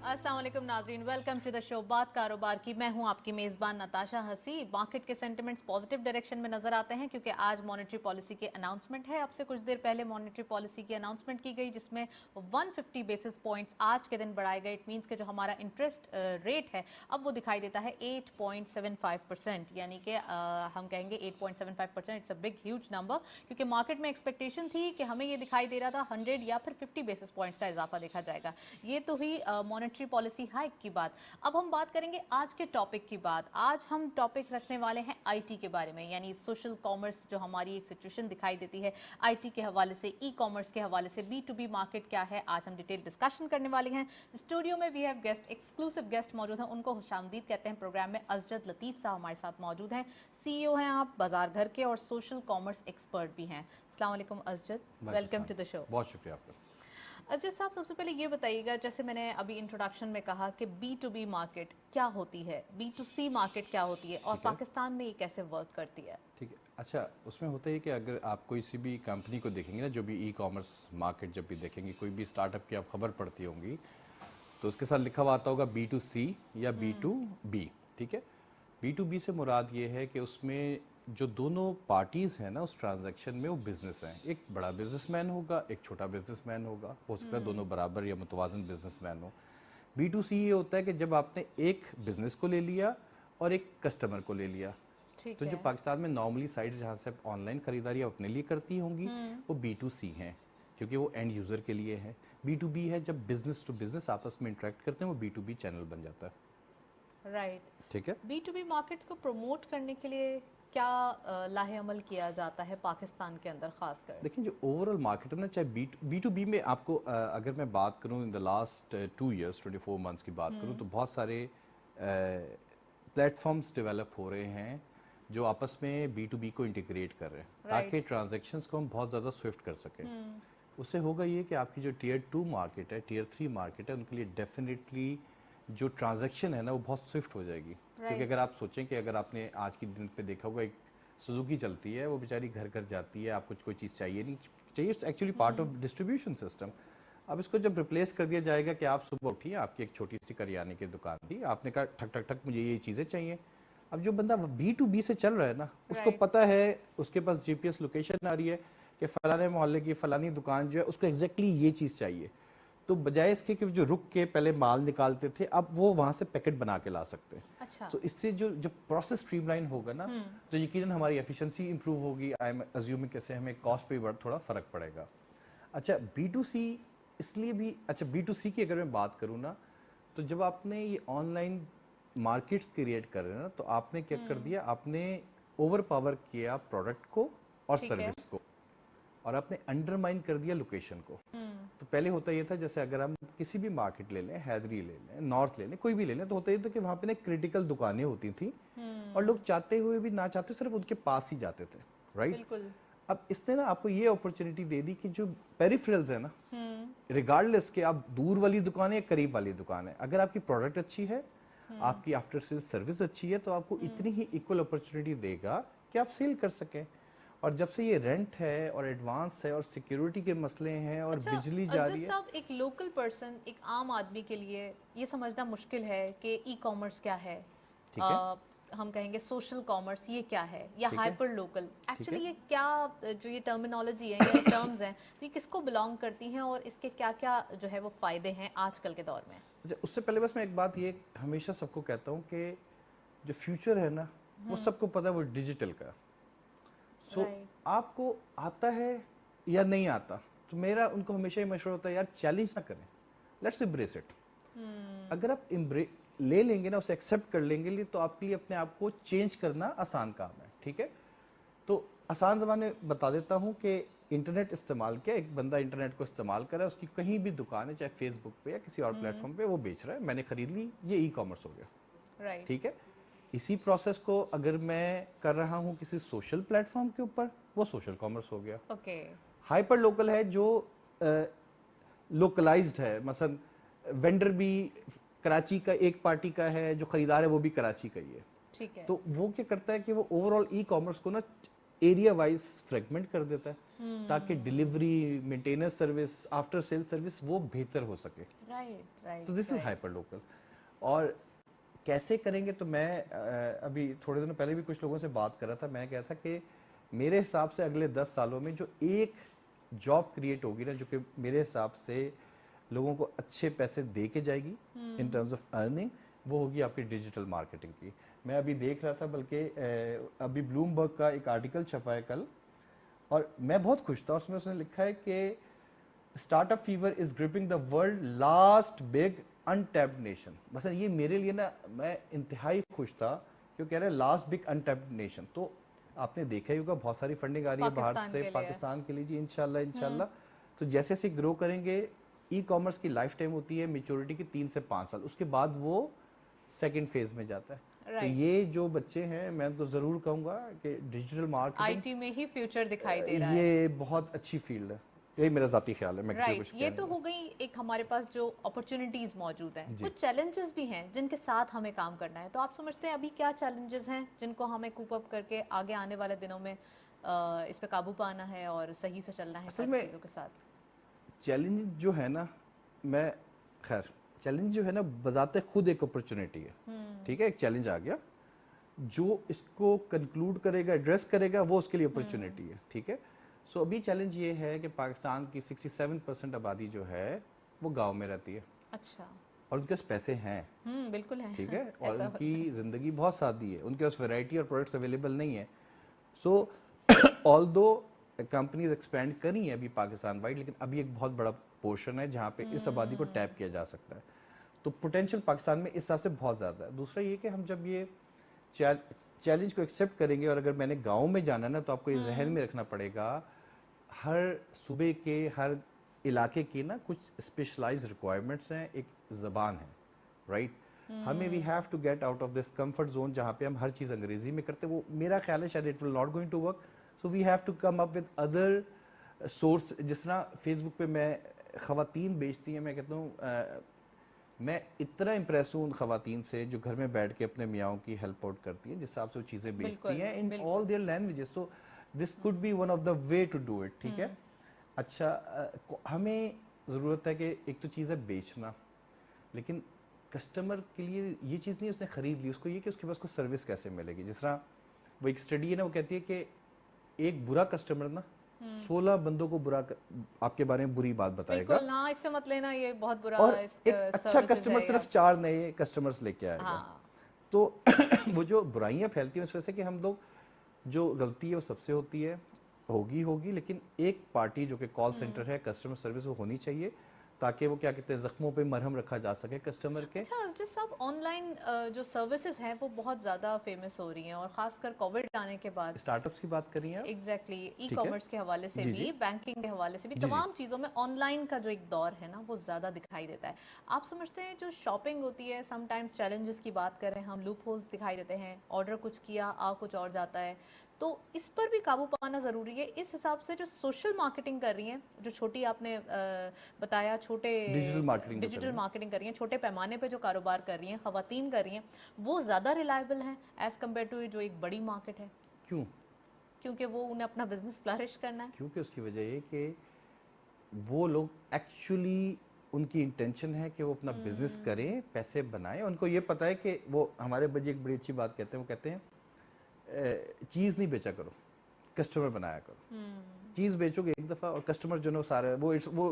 अस्सलाम वालेकुम नाज़रीन, वेलकम टू द शो बात कारोबार की। मैं हूं आपकी मेज़बान नताशा हसी। मार्केट के सेंटिमेंट्स पॉजिटिव डायरेक्शन में नजर आते हैं क्योंकि आज मॉनेटरी पॉलिसी के अनाउंसमेंट है। अब से कुछ देर पहले मॉनेटरी पॉलिसी की अनाउंसमेंट की गई जिसमें 150 बेसिस पॉइंट्स आज के दिन बढ़ाए गए। इट मीन्स के जो हमारा इंटरेस्ट रेट है अब वो दिखाई देता है 8.75%, यानी कि हम कहेंगे 8.75%। It's a big huge number क्योंकि मार्केट में एक्सपेक्टेशन थी कि हमें ये दिखाई दे रहा था 100 या फिर 50 बेसिस पॉइंट्स का इजाफा देखा जाएगा। ये तो हुई मॉनेटरी पॉलिसी हाइक की बात। अब हम बात करेंगे आज के टॉपिक की बात। आज हम टॉपिक रखने वाले हैं आईटी के बारे में, यानी सोशल कॉमर्स जो हमारी एक सिचुएशन दिखाई देती है आईटी के हवाले से, ई कॉमर्स के हवाले से, B2B मार्केट क्या है, आज हम डिटेल डिस्कशन करने वाले हैं। स्टूडियो में we have guest, exclusive guest मौजूद हैं, उनको खुशामदीद कहते हैं प्रोग्राम में। अजजद लतीफ़ साहब हमारे साथ मौजूद हैं, CEO हैं आप बाजार घर के और सोशल कॉमर्स एक्सपर्ट भी हैं। अस्सलाम वालेकुम अजजद, वेलकम टू द शो। बहुत शुक्रिया आपका। अजय साहब, सबसे पहले ये बताइएगा, जैसे मैंने अभी इंट्रोडक्शन में कहा कि B2B मार्केट क्या होती है, B2C मार्केट क्या होती है और पाकिस्तान में ये कैसे वर्क करती है? ठीक है, अच्छा, उसमें होता है कि अगर आप कोई सी भी कंपनी को देखेंगे ना, जो भी ई कॉमर्स मार्केट जब भी देखेंगे, कोई भी स्टार्टअप की आप खबर पढ़ती होंगी तो उसके साथ लिखा हुआ आता होगा B2C या B2B। ठीक है, B2B से मुराद ये है कि उसमें जो दोनों पार्टीज़ हैं ना उस ट्रांजैक्शन में, वो बिज़नेस हैं। एक बड़ा बिजनेसमैन होगा, एक छोटा बिजनेसमैन होगा, हो सकता है दोनों बराबर या मुतवाज़न बिजनेसमैन हो। B2C ये होता है कि जब आपने एक बिज़नेस को ले लिया और एक कस्टमर को ले लिया। तो जो पाकिस्तान में नॉर्मली साइट्स जहाँ से आप ऑनलाइन ख़रीदारी अपने लिए करती होंगी वो B2C हैं, क्योंकि वो एंड यूज़र के लिए है। B2B है जब बिज़नेस टू बिज़नेस आपस में इंटरेक्ट करते हैं, वो B2B चैनल बन जाता है। राइट, ठीक है। B2B मार्केट्स को प्रमोट करने के लिए क्या लाहे अमल किया जाता है पाकिस्तान के अंदर खासकर? देखिए, जो ओवरऑल मार्केट है ना, चाहे B2B में आपको अगर मैं बात करूं in the last 2 years 24 months की बात करूं तो बहुत सारे प्लेटफॉर्म्स डेवलप हो रहे हैं जो आपस में B2B को इंटीग्रेट कर रहे हैं ताकि ट्रांजैक्शंस को हम बहुत ज़्यादा स्विफ्ट कर सकें। उससे होगा ये कि आपकी जो टियर 2 मार्केट है, टियर 3 मार्केट है, उनके लिए डेफिनेटली जो ट्रांजैक्शन है ना वो बहुत स्विफ्ट हो जाएगी। क्योंकि अगर आप सोचें कि अगर आपने आज की दिन पे देखा होगा, एक सुजुकी चलती है, वो बेचारी घर घर जाती है, आपको कोई चीज़ चाहिए नहीं चाहिए, it's actually part of distribution system. अब इसको जब रिप्लेस कर दिया जाएगा कि आप सुबह उठिए, आपकी एक छोटी सी करियाने की दुकान थी, आपने कहा ठक ठक ठक मुझे ये चीज़ें चाहिए। अब जो बंदा B2B से चल रहा है ना, उसको पता है, उसके पास GPS लोकेशन आ रही है कि फलाने मोहल्ले की फलानी दुकान जो है उसको एग्जैक्टली ये चीज़ चाहिए। तो बजाय इसके कि जो रुक के पहले माल निकालते थे, अब वो वहाँ से पैकेट बना के ला सकते हैं। अच्छा। तो इससे जो जब प्रोसेस स्ट्रीमलाइन होगा ना, तो यकीनन हमारी एफिशिएंसी इंप्रूव होगी। आई एम अज्यूमिंग कैसे हमें कॉस्ट पे थोड़ा फ़र्क पड़ेगा। अच्छा, B2C इसलिए भी, अच्छा B2C की अगर मैं बात करूँ ना, तो जब आपने ये ऑनलाइन मार्केट्स क्रिएट कर रहे हैं ना, तो आपने क्या कर दिया, आपने ओवर पावर किया प्रोडक्ट को और सर्विस को, और आपने अंडरमाइन कर दिया लोकेशन को। तो पहले होता ये था, जैसे अगर हम किसी भी मार्केट ले लें, हैदरी ले लें, नॉर्थ ले लें, कोई भी ले लें, तो होता ये था कि वहाँ पे ना क्रिटिकल दुकानें होती थी और लोग चाहते हुए भी ना चाहते सिर्फ उनके पास ही जाते थे। राइट। अब इसने ना आपको ये अपॉर्चुनिटी दे दी कि जो पेरिफेरल्स है ना, रिगार्डलेस के आप दूर वाली दुकान है या करीब वाली दुकान है, अगर आपकी प्रोडक्ट अच्छी है, आपकी आफ्टर सेल सर्विस अच्छी है, तो आपको इतनी ही इक्वल अपॉर्चुनिटी देगा कि आप सेल कर सकें। और जब से ये रेंट है और एडवांस है और सिक्योरिटी के मसले हैं और बिजली जा रही है, सब एक लोकल पर्सन, एक आम आदमी के लिए ये समझना मुश्किल है कि ई कॉमर्स क्या है, ठीक है, हम कहेंगे सोशल कॉमर्स ये क्या है, या हाइपर लोकल, एक्चुअली ये क्या, जो ये टर्मिनोलॉजी है या टर्म्स हैं, तो ये किसको बिलोंग करती हैं और इसके क्या क्या जो है वो फ़ायदे हैं आजकल के दौर में? अच्छा, उससे पहले बस मैं एक बात ये हमेशा सबको कहता हूँ कि जो फ्यूचर है ना, वो सबको पता है वो डिजिटल का। आपको आता है या नहीं आता, तो मेरा उनको हमेशा ही मशवरा होता है, यार चैलेंज ना करें, लेट्स एम्ब्रेस इट। अगर आप ले लेंगे ना, उसे एक्सेप्ट कर लेंगे, तो आपके लिए अपने आप को चेंज करना आसान काम है। ठीक है, तो आसान ज़बान में बता देता हूँ कि इंटरनेट इस्तेमाल किया, एक बंदा इंटरनेट को इस्तेमाल कर रहा है, उसकी कहीं भी दुकान है, चाहे फेसबुक पे या किसी और प्लेटफॉर्म पे, वो बेच रहा है, मैंने खरीद ली, ये ई कॉमर्स हो गया। राइट। ठीक है, इसी प्रोसेस को अगर मैं कर रहा हूँ किसी सोशल प्लेटफॉर्म के ऊपर, वो सोशल कॉमर्स हो गया। ओके। हाइपर लोकल है जो लोकलाइज्ड है, मसलन वेंडर भी कराची का एक पार्टी का है, जो खरीदार है वो भी कराची का ही है। ठीक है। तो वो क्या करता है कि वो ओवरऑल ई कॉमर्स को ना एरिया वाइज फ्रेगमेंट कर देता है ताकि delivery, maintenance service, after sale service वो बेहतर हो सके। राइट। तो दिस इज हाइपर लोकल। और कैसे करेंगे, तो मैं अभी थोड़े दिनों पहले भी कुछ लोगों से बात कर रहा था, मैं कह था कि मेरे हिसाब से अगले 10 सालों में जो एक जॉब क्रिएट होगी ना, जो कि मेरे हिसाब से लोगों को अच्छे पैसे दे के जाएगी इन टर्म्स ऑफ अर्निंग, वो होगी आपकी डिजिटल मार्केटिंग की। मैं अभी देख रहा था, बल्कि अभी ब्लूमबर्ग का एक आर्टिकल छपा है कल, और मैं बहुत खुश था। उसमें उसने लिखा है कि startup fever is gripping the world last big untapped nation. बस ये मेरे लिए ना, मैं इंतहाई खुश था क्यों कह रहे हैं लास्ट बिग अनटैप्ड नेशन। तो आपने देखा ही होगा बहुत सारी फंडिंग आ रही है बाहर से पाकिस्तान के लिए जी, इंशाल्लाह। तो जैसे जैसे ग्रो करेंगे, ई कॉमर्स की लाइफ टाइम होती है मेच्योरिटी की 3 से 5 साल, उसके बाद वो सेकंड फेज में जाता है। तो ये जो बच्चे हैं, मैं उनको जरूर कहूंगा कि डिजिटल मार्केटिंग, आईटी में ही फ्यूचर दिखाई दे रहा है। ये बहुत अच्छी फील्ड है, यही मेरा जाती ख्याल है। मैं किसी को कुछ ये तो हो गई एक हमारे पास जो अपॉर्चुनिटीज मौजूद हैं, कुछ चैलेंजेस भी हैं जिनके साथ हमें काम करना है। तो आप समझते हैं अभी क्या चैलेंजेस हैं जिनको हमें कूप अप करके आगे आने वाले दिनों में इस पे काबू पाना है और सही से चलना है सारी चीज़ों के साथ? चैलेंज जो है ना, मैं खैर चैलेंज जो है ना बजाते खुद एक अपॉर्चुनिटी है, ठीक है। एक चैलेंज आ गया, जो इसको कंक्लूड करेगा, एड्रेस करेगा, वो उसके लिए अपॉर्चुनिटी है, ठीक है। सो अभी चैलेंज ये है कि पाकिस्तान की 67% आबादी जो है वो गांव में रहती है। अच्छा। और उनके पास पैसे हैं, बिल्कुल है, ठीक है, और उनकी ज़िंदगी बहुत सादी है, उनके पास वैरायटी और प्रोडक्ट्स अवेलेबल नहीं है। सो ऑल्दो कंपनीज एक्सपेंड करी है अभी पाकिस्तान वाइड, लेकिन अभी एक बहुत बड़ा पोर्शन है जहाँ पे इस आबादी को टैप किया जा सकता है। तो पोटेंशियल पाकिस्तान में इस हिसाब से बहुत ज़्यादा है। दूसरा ये कि हम जब ये चैलेंज को एक्सेप्ट करेंगे, और अगर मैंने गाँव में जाना ना, तो आपको ये जहन में रखना पड़ेगा, हर सूबे के, हर इलाके की ना कुछ स्पेशलाइज्ड रिक्वायरमेंट्स हैं, एक ज़बान है, राइट। हमें we have to get out of this comfort zone जहाँ पे हम हर चीज़ अंग्रेजी में करते हैं। वो मेरा ख्याल है शायद it will not going to work. So we have to come up with other source. जिस तरह फेसबुक पे मैं ख़वातीन बेचती हैं, मैं कहता हूँ मैं इतना इम्प्रेस हूँ उन ख़वातीन से जो घर में बैठ के अपने मियाँओं की हेल्प आउट करती हैं, जिस हिसाब से वो चीज़ें बेचती हैं इन ऑल देयर लैंग्वेजेस। तो this could be one of the way to do it, ठीक है। अच्छा, हमें ज़रूरत है कि एक तो चीज़ है बेचना, लेकिन कस्टमर के लिए ये चीज़ नहीं उसने ख़रीद ली, उसको ये कि उसके पास को सर्विस कैसे मिलेगी। जिस तरह वो एक स्टडी है ना, वो कहती है कि एक बुरा कस्टमर ना 16 बंदों को आपके बारे में बुरी बात बताएगा। बिल्कुल ना, इससे मत लेना, ये बहुत बुरा। और एक अच्छा कस्टमर सिर्फ 4 नए कस्टमर्स लेके आएगा। तो वो जो बुराइयां फैलती हैं उस वजह से कि हम लोग, जो गलती है वो सबसे होती है, होगी, लेकिन एक पार्टी जो कि कॉल सेंटर है, कस्टमर सर्विस, वो होनी चाहिए, ताकि वो क्या कहते हैं, जख्मों पे मरहम रखा जा सके कस्टमर के। अच्छा, जो सब ऑनलाइन जो सर्विसेज हैं वो बहुत ज़्यादा फेमस हो रही हैं, और खासकर कोविड आने के बाद स्टार्टअप्स की बात कर रही हैं आप? एग्जैक्टली, ई कॉमर्स के हवाले से भी, बैंकिंग के हवाले से भी, तमाम चीज़ों में ऑनलाइन का जो एक दौर है ना, वो ज़्यादा दिखाई देता है। आप समझते हैं जो शॉपिंग होती है, समटाइम्स चैलेंजेस की बात करें हम, लूप होल्स दिखाई देते हैं, ऑर्डर कुछ किया, आ कुछ और जाता है, तो इस पर भी काबू पाना ज़रूरी है। इस हिसाब से जो सोशल मार्केटिंग कर रही हैं, जो छोटी आपने बताया, छोटे डिजिटल मार्केटिंग कर रही हैं, छोटे पैमाने पे जो कारोबार कर रही हैं, ख़वातीन कर रही हैं, वो ज़्यादा रिलायबल हैं एज़ कम्पेयर टू जो एक बड़ी मार्केट है। क्यों? क्योंकि वो उन्हें अपना बिजनेस फ्लरिश करना है। क्योंकि उसकी वजह ये कि वो लोग एक्चुअली, उनकी इंटेंशन है कि वो अपना बिजनेस करें, पैसे बनाएं। उनको ये पता है कि वो, हमारे बच्चे एक बड़ी अच्छी बात कहते हैं, वो कहते हैं चीज़ नहीं बेचा करो, कस्टमर बनाया करो। चीज़ बेचोगे एक दफ़ा, और कस्टमर जो है सारे वो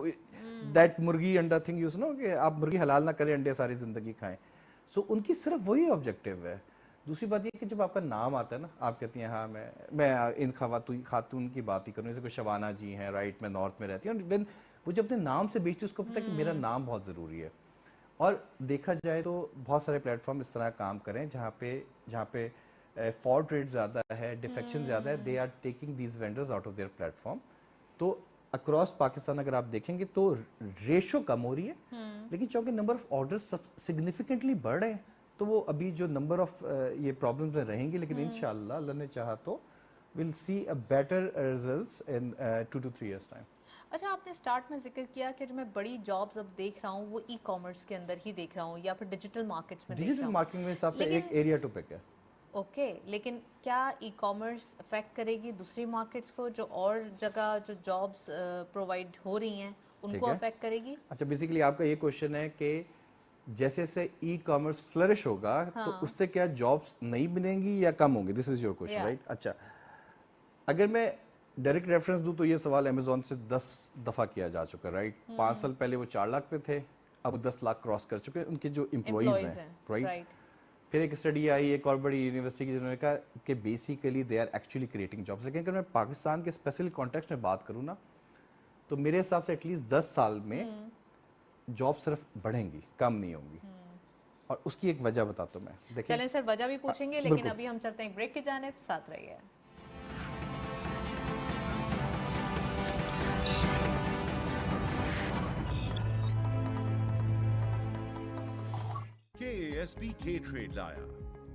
दैट मुर्गी अंडा थिंग यूज नो, कि आप मुर्गी हलाल ना करें, अंडे सारी ज़िंदगी खाएं। सो उनकी सिर्फ वही ऑब्जेक्टिव है। दूसरी बात ये कि जब आपका नाम आता है ना, आप कहती हैं हाँ मैं इन खातून की बात ही करूँ, जैसे कोई शबाना जी हैं, राइट, मैं नॉर्थ में रहती हूँ, वो जब अपने नाम से बेचती है, उसको पता है कि मेरा नाम बहुत ज़रूरी है। और देखा जाए तो बहुत सारे प्लेटफॉर्म इस तरह काम करें जहाँ पे फॉर ट्रेड ज़्यादा है, डिफेक्शन ज़्यादा है, they are taking these vendors out of their platform. तो अक्रॉस पाकिस्तान अगर आप देखेंगे तो रेशो कम हो रही है, लेकिन चूँकि नंबर ऑफ ऑर्डर्स सिग्निफिकेंटली बढ़ रहे हैं, तो वो अभी जो नंबर ऑफ ये प्रॉब्लम्स में रहेंगी, लेकिन इंशाल्लाह अल्लाह ने चाहा तो will see a better results in 2 to 3 years time. अच्छा, आपने स्टार्ट में जिक्र किया कि जो मैं बड़ी जॉब्स अब देख रहा हूँ वो ई कॉमर्स के अंदर ही देख रहा हूँ, या फिर डिजिटल मार्केट्स में देख रहा हूँ। डिजिटल मार्केटिंग में हिसाब से एक एरिया टू पिक है। ओके, लेकिन क्या ई कॉमर्स अफेक्ट करेगी दूसरी मार्केट्स को, जो और जगह जो जॉब्स प्रोवाइड हो रही हैं उनको है। अफेक्ट करेगी? अच्छा, बेसिकली आपका ये क्वेश्चन है कि जैसे जैसे ई कॉमर्स फ्लरिश होगा तो हाँ। उससे क्या जॉब्स नहीं बनेंगी या कम होंगी? This is your question, Yeah. Right? अच्छा, अगर मैं डायरेक्ट रेफरेंस दूं तो ये सवाल अमेजोन से 10 दफ़ा किया जा चुका है, राइट? 5 साल पहले वो 4 लाख पे थे, अब 10 लाख क्रॉस कर चुके हैं उनके जो एम्प्लॉइज हैं, राइट? राइट। फिर एक स्टडी आई एक और बड़ी यूनिवर्सिटी की, जिन्होंने कहा कि basically they are actually creating jobs. लेकिन अगर मैं पाकिस्तान के स्पेशल कॉन्टेक्स्ट में बात करूँ ना, तो मेरे हिसाब से एटलीस्ट 10 साल में जॉब सिर्फ बढ़ेंगी, कम नहीं होंगी। और उसकी एक वजह बताता हूँ मैं, देखिए। चलें सर, वजह भी पूछेंगे, लेकिन बिल्कुल। अभी हम चलते हैं ब्रेक की जानिब, साथ रहिए। KASB K ट्रेड लाया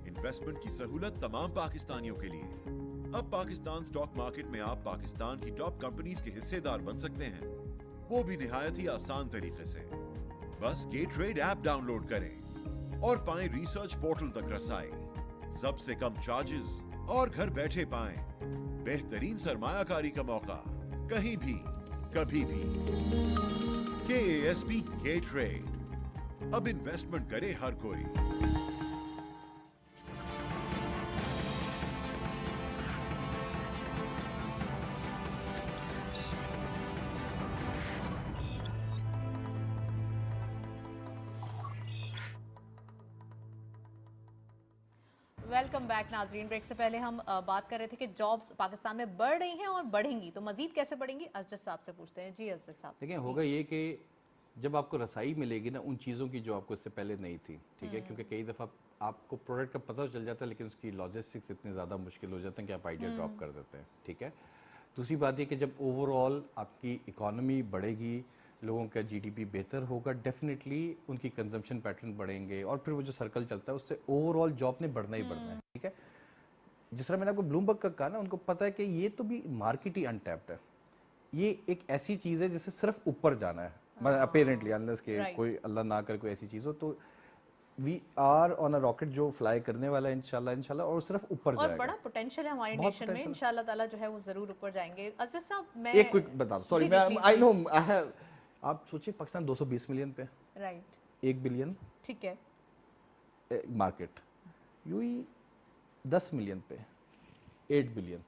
इन्वेस्टमेंट की सहूलत तमाम पाकिस्तानियों के लिए। अब पाकिस्तान स्टॉक मार्केट में आप पाकिस्तान की टॉप कंपनीज के हिस्सेदार बन सकते हैं, वो भी निहायत ही आसान तरीके से। बस K ट्रेड ऐप डाउनलोड करें और पाएं रिसर्च पोर्टल तक रसाई, सबसे कम चार्जेस और घर बैठे पाएं बेहतरीन सरमायाकारी का मौका, कहीं भी कभी भी। KASB K ट्रेड, अब इन्वेस्टमेंट करे हर कोई। वेलकम बैक नाजरीन। ब्रेक से पहले हम बात कर रहे थे कि जॉब्स पाकिस्तान में बढ़ रही हैं और बढ़ेंगी, तो मजीद कैसे बढ़ेंगी, अजद साहब से पूछते हैं। जी अजद साहब। देखिए, होगा ये कि जब आपको रसाई मिलेगी ना उन चीज़ों की जो आपको इससे पहले नहीं थी, ठीक है? क्योंकि कई दफ़ा आपको प्रोडक्ट का पता तो चल जाता है, लेकिन उसकी लॉजिस्टिक्स इतने ज़्यादा मुश्किल हो जाते हैं कि आप आइडिया ड्रॉप कर देते हैं, ठीक है? दूसरी बात ये कि जब ओवरऑल आपकी इकॉनमी बढ़ेगी, लोगों का जीडीपी बेहतर होगा, डेफिनेटली उनकी कंजम्पशन पैटर्न बढ़ेंगे और फिर वो जो सर्कल चलता है उससे ओवरऑल जॉब ने बढ़ना ही बढ़ना है, ठीक है? जिस तरह मैंने आपको ब्लूमबर्ग का कहा ना, उनको पता है कि ये तो भी मार्केट ही अनटैप्ड है, ये एक ऐसी चीज़ है जिससे सिर्फ ऊपर जाना है, अपेरेंटली, अनलेस के Right. कोई अल्लाह ना करे कोई ऐसी चीज़ हो, तो we are on a rocket जो फ्लाई करने वाला है इंशाल्लाह और सिर्फ ऊपर और जाएगा। बड़ा पोटेंशियल है हमारी बहुत नेशन में, potential है। इंशाल्लाह ताला जो है वो जरूर ऊपर जाएंगे। अजद साहब, मैं एक क्विक बता दो, सॉरी, जी, जी, मैं please, I know I have, आप सोचिए पाकिस्तान 220 मिलियन पे, राइट, 1 बिलियन ठीक है। मार्केट, यूएई 10 मिलियन पे 8 बिलियन।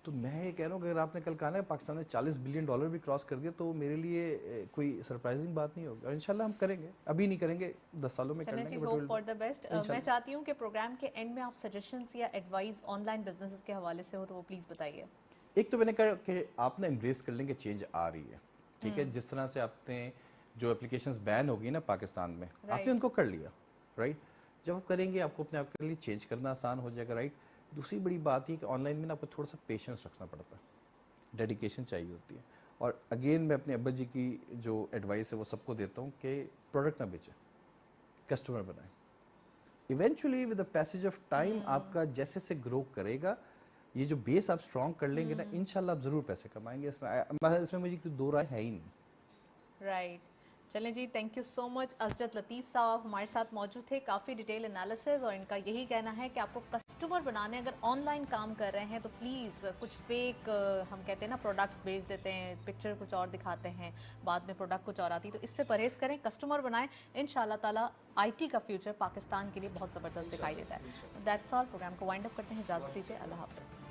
तो मैं ये कह रहा हूँ कि अगर आपने कल कहा ना पाकिस्तान ने $40 बिलियन भी क्रॉस कर दिया, तो मेरे लिए कोई सरप्राइजिंग बात नहीं होगी, और इंशाल्लाह हम करेंगे, अभी नहीं करेंगे, 10 सालों में कर चलें जी, लेंगे। Hope for the best. मैं इंशाल्लाह। चाहती हूँ कि प्रोग्राम के एंड में आप सजेशंस या एडवाइस ऑनलाइन बिजनेसेस के हवाले से हो तो वो प्लीज़ बताइए। एक तो मैंने कहा कि आप ना एम्ब्रेस कर लेंगे, चेंज आ रही है, ठीक है? जिस तरह से आपने जो एप्लीकेशंस बैन होगी ना पाकिस्तान में, आपने उनको कर लिया, राइट? जब आप करेंगे आपको अपने आप के लिए चेंज करना आसान हो जाएगा, राइट? दूसरी बड़ी बात ये कि ऑनलाइन में ना आपको थोड़ा सा पेशेंस रखना पड़ता है, डेडिकेशन चाहिए होती है। और अगेन मैं अपने अब्बा जी की जो एडवाइस है वो सबको देता हूँ कि प्रोडक्ट ना बेचें, कस्टमर बनाएं। Eventually with the passage of time आपका जैसे से ग्रो करेगा, ये जो बेस आप स्ट्रॉन्ग कर लेंगे ना, इंशाल्लाह आप ज़रूर पैसे कमाएंगे। इसमें मुझे कोई दो राय है ही नहीं। राइट, चलें जी, थैंक यू सो मच। अजद लतीफ़ साहब हमारे साथ मौजूद थे, काफ़ी डिटेल एनालिसिस, और इनका यही कहना है कि आपको कस्टमर बनाने अगर ऑनलाइन काम कर रहे हैं तो प्लीज़ कुछ फेक, हम कहते हैं ना, प्रोडक्ट्स बेच देते हैं, पिक्चर कुछ और दिखाते हैं, बाद में प्रोडक्ट कुछ और आती है, तो इससे परहेज़ करें, कस्टमर बनाएं। इंशाल्लाह ताला IT का फ्यूचर पाकिस्तान के लिए बहुत ज़बरदस्त दिखाई देता है। दैट्स ऑल, प्रोग्राम को वाइंड अप करते हैं, इजाज़त दीजिए, अल्लाह हाफ़िज़।